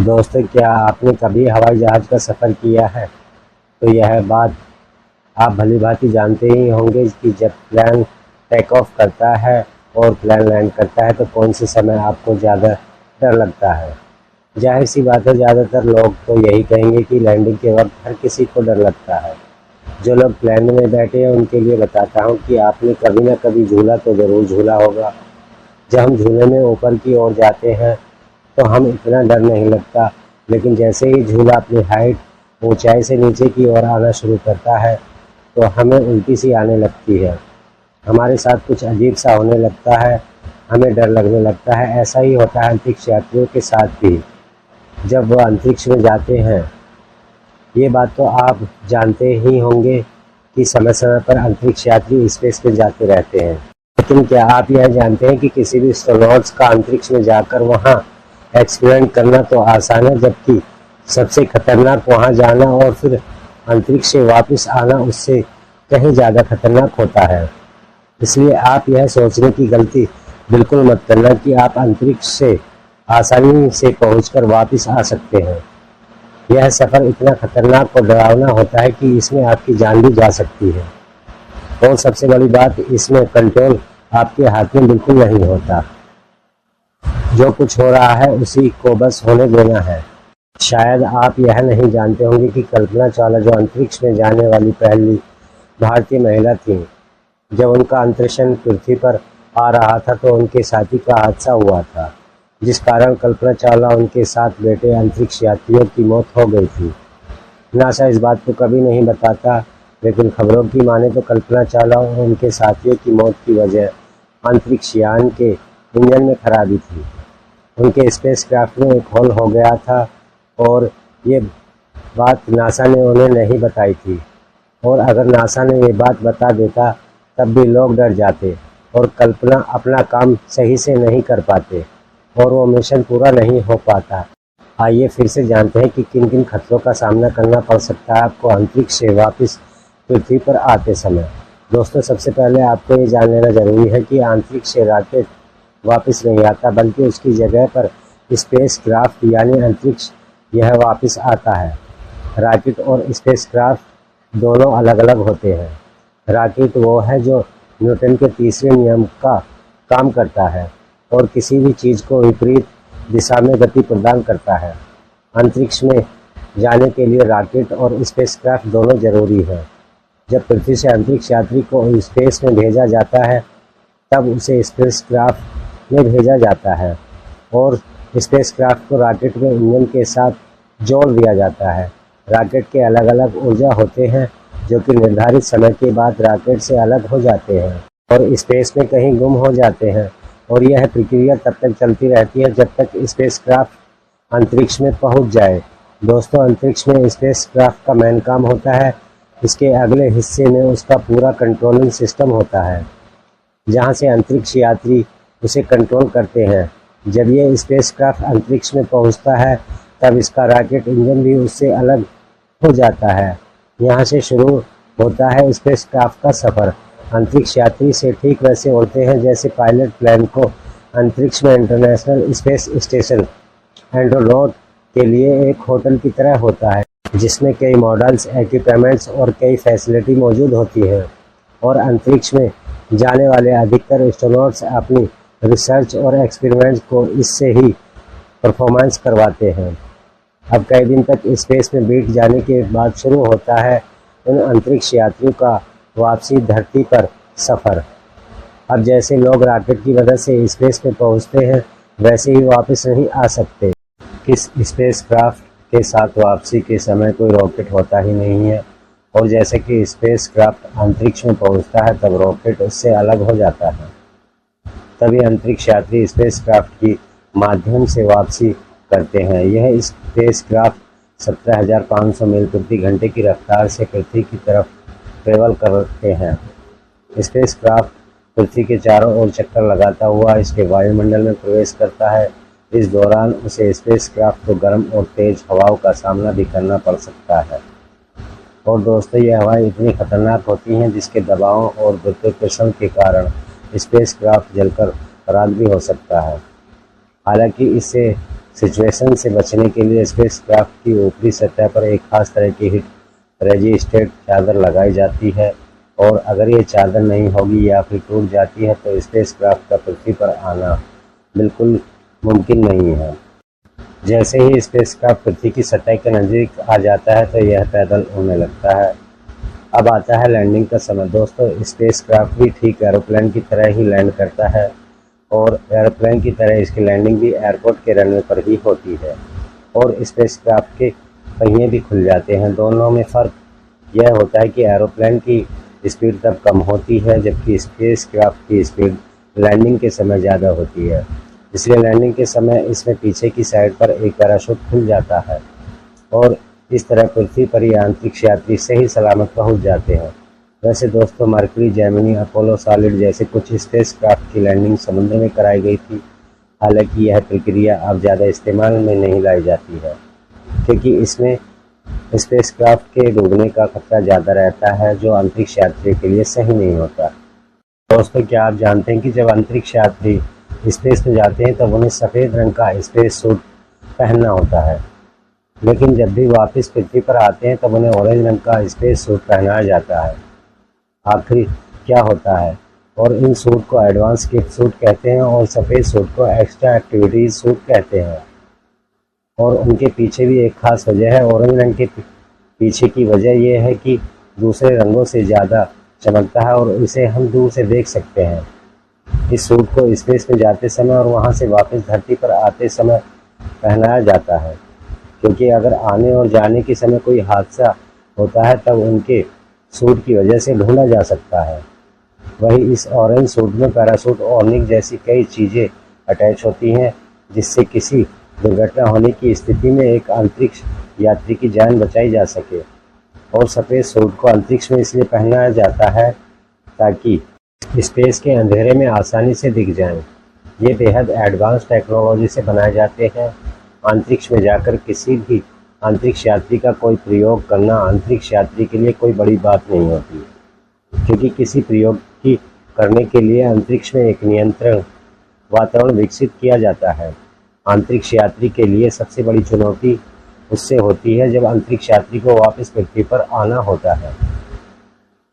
दोस्तों, क्या आपने कभी हवाई जहाज़ का सफ़र किया है? तो यह बात आप भली-भांति जानते ही होंगे कि जब प्लेन टेक ऑफ करता है और प्लेन लैंड करता है तो कौन से समय आपको ज़्यादा डर लगता है। ज़ाहिर-सी बात है, ज़्यादातर लोग तो यही कहेंगे कि लैंडिंग के वक्त हर किसी को डर लगता है। जो लोग प्लेन में बैठे हैं उनके लिए बताता हूँ कि आपने कभी न कभी झूला तो ज़रूर झूला होगा। जब हम झूले में ऊपर की ओर जाते हैं तो हम इतना डर नहीं लगता, लेकिन जैसे ही झूला अपनी हाइट ऊंचाई से नीचे की ओर आना शुरू करता है तो हमें उल्टी सी आने लगती है। हमारे साथ कुछ अजीब सा होने लगता है, हमें डर लगने लगता है। ऐसा ही होता है अंतरिक्ष यात्रियों के साथ भी जब वह अंतरिक्ष में जाते हैं। ये बात तो आप जानते ही होंगे कि समय समय पर अंतरिक्ष यात्री स्पेस में जाते रहते हैं, लेकिन क्या आप यह जानते हैं कि किसी भी एस्ट्रोनॉट्स का अंतरिक्ष में जाकर वहाँ एक्सपेरिमेंट करना तो आसान है, जबकि सबसे खतरनाक वहाँ जाना और फिर अंतरिक्ष से वापस आना उससे कहीं ज़्यादा खतरनाक होता है। इसलिए आप यह सोचने की गलती बिल्कुल मत करना कि आप अंतरिक्ष से आसानी से पहुंचकर वापस आ सकते हैं। यह सफ़र इतना खतरनाक और डरावना होता है कि इसमें आपकी जान भी जा सकती है, और सबसे बड़ी बात, इसमें कंट्रोल आपके हाथ में बिल्कुल नहीं होता। जो कुछ हो रहा है उसी को बस होने देना है। शायद आप यह नहीं जानते होंगे कि कल्पना चावला, जो अंतरिक्ष में जाने वाली पहली भारतीय महिला थी, जब उनका अंतरिक्षयान पृथ्वी पर आ रहा था तो उनके साथी का हादसा हुआ था, जिस कारण कल्पना चावला उनके साथ बैठे अंतरिक्ष यात्रियों की मौत हो गई थी। नासा इस बात को कभी नहीं बताता, लेकिन खबरों की माने तो कल्पना चावला और उनके साथियों की मौत की वजह अंतरिक्ष यान के इंजन में खराबी थी। उनके स्पेसक्राफ्ट में एक होल हो गया था और ये बात नासा ने उन्हें नहीं बताई थी, और अगर नासा ने ये बात बता देता तब भी लोग डर जाते और कल्पना अपना काम सही से नहीं कर पाते और वो मिशन पूरा नहीं हो पाता। आइए फिर से जानते हैं कि किन किन खतरों का सामना करना पड़ सकता है आपको अंतरिक्ष से वापस पृथ्वी पर आते समय। दोस्तों, सबसे पहले आपको ये जान लेना जरूरी है कि अंतरिक्ष से रॉकेट वापस नहीं आता, बल्कि उसकी जगह पर स्पेस क्राफ्ट यानी अंतरिक्ष यह वापस आता है। रॉकेट और स्पेसक्राफ्ट दोनों अलग अलग होते हैं। रॉकेट वो है जो न्यूटन के तीसरे नियम का काम करता है और किसी भी चीज़ को विपरीत दिशा में गति प्रदान करता है। अंतरिक्ष में जाने के लिए रॉकेट और स्पेसक्राफ्ट दोनों जरूरी है। जब पृथ्वी से अंतरिक्ष यात्री को स्पेस में भेजा जाता है तब उसे स्पेसक्राफ्ट में भेजा जाता है और स्पेसक्राफ्ट को रॉकेट में इंजन के साथ जोड़ दिया जाता है। रॉकेट के अलग अलग ऊर्जा होते हैं जो कि निर्धारित समय के बाद रॉकेट से अलग हो जाते हैं और स्पेस में कहीं गुम हो जाते हैं, और यह प्रक्रिया तब तक चलती रहती है जब तक स्पेसक्राफ्ट अंतरिक्ष में पहुंच जाए। दोस्तों, अंतरिक्ष में स्पेसक्राफ्ट का मेन काम होता है, इसके अगले हिस्से में उसका पूरा कंट्रोलिंग सिस्टम होता है, जहां से अंतरिक्ष यात्री उसे कंट्रोल करते हैं। जब ये स्पेसक्राफ्ट अंतरिक्ष में पहुंचता है तब इसका रॉकेट इंजन भी उससे अलग हो जाता है। यहाँ से शुरू होता है स्पेसक्राफ्ट का सफ़र। अंतरिक्ष यात्री से ठीक वैसे उड़ते हैं जैसे पायलट प्लेन को अंतरिक्ष में इंटरनेशनल स्पेस स्टेशन एंड्रोनॉट के लिए एक होटल की तरह होता है, जिसमें कई मॉडल्स, इक्विपमेंट्स और कई फैसिलिटी मौजूद होती हैं। और अंतरिक्ष में जाने वाले अधिकतर एस्ट्रोनॉट्स अपनी रिसर्च और एक्सपेरिमेंट्स को इससे ही परफॉर्मेंस करवाते हैं। अब कई दिन तक स्पेस में बीत जाने के बाद शुरू होता है उन अंतरिक्ष यात्रियों का वापसी धरती पर सफ़र। अब जैसे लोग रॉकेट की मदद से स्पेस में पहुंचते हैं, वैसे ही वापस नहीं आ सकते। इस स्पेसक्राफ्ट के साथ वापसी के समय कोई रॉकेट होता ही नहीं है, और जैसे कि स्पेसक्राफ्ट अंतरिक्ष में पहुंचता है तब रॉकेट उससे अलग हो जाता है। तभी अंतरिक्ष यात्री स्पेसक्राफ्ट की माध्यम से वापसी करते हैं। यह स्पेसक्राफ्ट 17,500 मील प्रति घंटे की रफ्तार से पृथ्वी की तरफ ट्रेवल करते हैं। स्पेसक्राफ्ट पृथ्वी के चारों ओर चक्कर लगाता हुआ इसके वायुमंडल में प्रवेश करता है। इस दौरान उसे स्पेसक्राफ्ट को गर्म और तेज हवाओं का सामना भी करना पड़ सकता है। और दोस्तों, ये हवाएं इतनी खतरनाक होती हैं जिसके दबाव और गुरुत्वाकर्षण के कारण स्पेसक्राफ्ट जलकर राख भी हो सकता है। हालांकि इससे सिचुएशन से बचने के लिए स्पेसक्राफ्ट की ऊपरी सतह पर एक खास तरह की हीट रेजिस्टेंट चादर लगाई जाती है, और अगर ये चादर नहीं होगी या फिर टूट जाती है तो स्पेसक्राफ्ट का पृथ्वी पर आना बिल्कुल मुमकिन नहीं है। जैसे ही स्पेसक्राफ्ट पृथ्वी की सतह के नज़दीक आ जाता है तो यह पैदल उड़ने लगता है। अब आता है लैंडिंग का समय। दोस्तों, स्पेसक्राफ्ट भी ठीक एरोप्लेन की तरह ही लैंड करता है, और एरोप्लेन की तरह इसकी लैंडिंग भी एयरपोर्ट के रनवे पर ही होती है, और स्पेसक्राफ्ट के पहिए भी खुल जाते हैं। दोनों में फ़र्क यह होता है कि एरोप्लेन की स्पीड तब कम होती है जबकि स्पेसक्राफ्ट की स्पीड लैंडिंग के समय ज़्यादा होती है। इसलिए लैंडिंग के समय इसमें पीछे की साइड पर एक पैराशूट खुल जाता है, और इस तरह पृथ्वी पर ही अंतरिक्ष यात्री सही सलामत पहुंच जाते हैं। वैसे दोस्तों, मरकरी, जेमिनी, अपोलो सॉलिड जैसे कुछ स्पेसक्राफ्ट की लैंडिंग समुद्र में कराई गई थी। हालांकि यह प्रक्रिया अब ज़्यादा इस्तेमाल में नहीं लाई जाती है, क्योंकि इसमें स्पेसक्राफ्ट के डूबने का खतरा ज़्यादा रहता है, जो अंतरिक्ष यात्री के लिए सही नहीं होता। दोस्तों, क्या आप जानते हैं कि जब अंतरिक्ष यात्री स्पेस में जाते हैं तब उन्हें सफ़ेद रंग का स्पेस सूट पहनना होता है, लेकिन जब भी वापस पृथ्वी पर आते हैं तब उन्हें ऑरेंज रंग का स्पेस सूट पहनाया जाता है। आखिर क्या होता है? और इन सूट को एडवांस किट सूट कहते हैं, और सफ़ेद सूट को एक्स्ट्रा एक्टिविटीज सूट कहते हैं। और उनके पीछे भी एक खास वजह है। ऑरेंज रंग के पीछे की वजह यह है कि दूसरे रंगों से ज़्यादा चमकता है और इसे हम दूर से देख सकते हैं। इस सूट को स्पेस में जाते समय और वहां से वापस धरती पर आते समय पहनाया जाता है, क्योंकि अगर आने और जाने के समय कोई हादसा होता है तब उनके सूट की वजह से ढूंढा जा सकता है। वही इस ऑरेंज सूट में पैराशूट और निक जैसी कई चीज़ें अटैच होती हैं, जिससे किसी दुर्घटना होने की स्थिति में एक अंतरिक्ष यात्री की जान बचाई जा सके। और सफ़ेद सूट को अंतरिक्ष में इसलिए पहनाया जाता है ताकि स्पेस के अंधेरे में आसानी से दिख जाएं। ये बेहद एडवांस टेक्नोलॉजी से बनाए जाते हैं। अंतरिक्ष में जाकर किसी भी अंतरिक्ष यात्री का कोई प्रयोग करना अंतरिक्ष यात्री के लिए कोई बड़ी बात नहीं होती, क्योंकि किसी प्रयोग की करने के लिए अंतरिक्ष में एक नियंत्रण वातावरण विकसित किया जाता है। अंतरिक्ष यात्री के लिए सबसे बड़ी चुनौती उससे होती है जब अंतरिक्ष यात्री को वापस पृथ्वी पर आना होता है।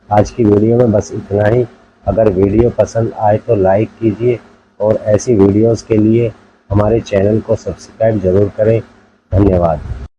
आज की वीडियो में बस इतना ही। अगर वीडियो पसंद आए तो लाइक कीजिए, और ऐसी वीडियोस के लिए हमारे चैनल को सब्सक्राइब ज़रूर करें। धन्यवाद।